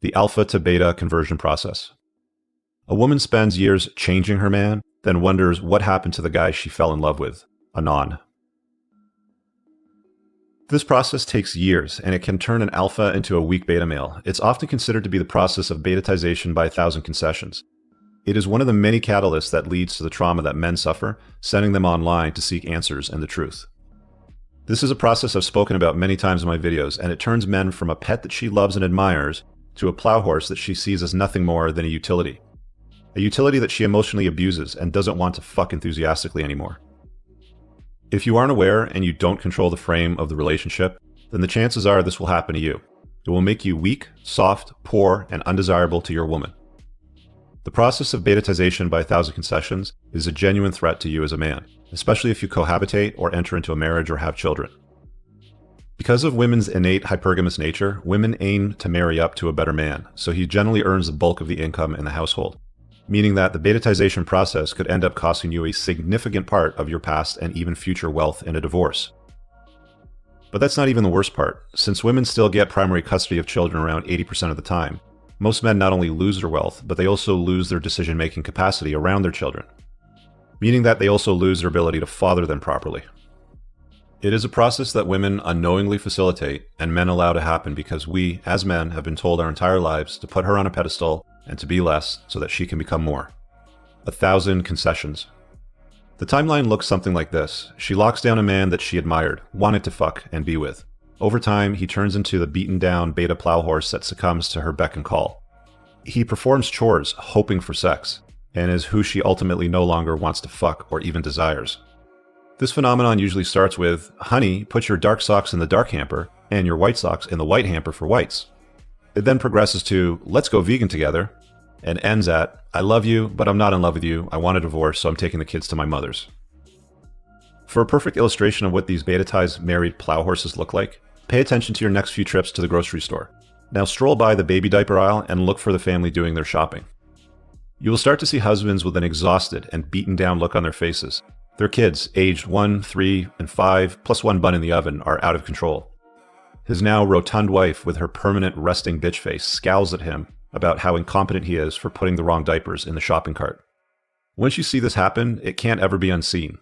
The alpha to beta conversion process. A woman spends years changing her man, then wonders what happened to the guy she fell in love with. Anon. This process takes years, and it can turn an alpha into a weak beta male. It's often considered to be the process of betatization by 1,000 concessions. It is one of the many catalysts that leads to the trauma that men suffer, sending them online to seek answers and the truth. This is a process I've spoken about many times in my videos, and it turns men from a pet that she loves and admires to a plow horse that she sees as nothing more than a utility. A utility that she emotionally abuses and doesn't want to fuck enthusiastically anymore. If you aren't aware and you don't control the frame of the relationship, then the chances are this will happen to you. It will make you weak, soft, poor, and undesirable to your woman. The process of betatization by 1,000 concessions is a genuine threat to you as a man, especially if you cohabitate or enter into a marriage or have children. Because of women's innate hypergamous nature, women aim to marry up to a better man, so he generally earns the bulk of the income in the household, meaning that the betatization process could end up costing you a significant part of your past and even future wealth in a divorce. But that's not even the worst part. Since women still get primary custody of children around 80% of the time, most men not only lose their wealth, but they also lose their decision-making capacity around their children, meaning that they also lose their ability to father them properly. It is a process that women unknowingly facilitate and men allow to happen because we, as men, have been told our entire lives to put her on a pedestal and to be less so that she can become more. 1,000 concessions. The timeline looks something like this. She locks down a man that she admired, wanted to fuck, and be with. Over time, he turns into the beaten-down beta plow horse that succumbs to her beck and call. He performs chores, hoping for sex, and is who she ultimately no longer wants to fuck or even desires. This phenomenon usually starts with, honey, put your dark socks in the dark hamper, and your white socks in the white hamper for whites. It then progresses to, let's go vegan together, and ends at, I love you, but I'm not in love with you, I want a divorce, so I'm taking the kids to my mother's. For a perfect illustration of what these betatized married plow horses look like, pay attention to your next few trips to the grocery store. Now stroll by the baby diaper aisle and look for the family doing their shopping. You will start to see husbands with an exhausted and beaten down look on their faces. Their kids, aged 1, 3, and 5, plus one bun in the oven, are out of control. His now rotund wife, with her permanent resting bitch face, scowls at him about how incompetent he is for putting the wrong diapers in the shopping cart. Once you see this happen, it can't ever be unseen.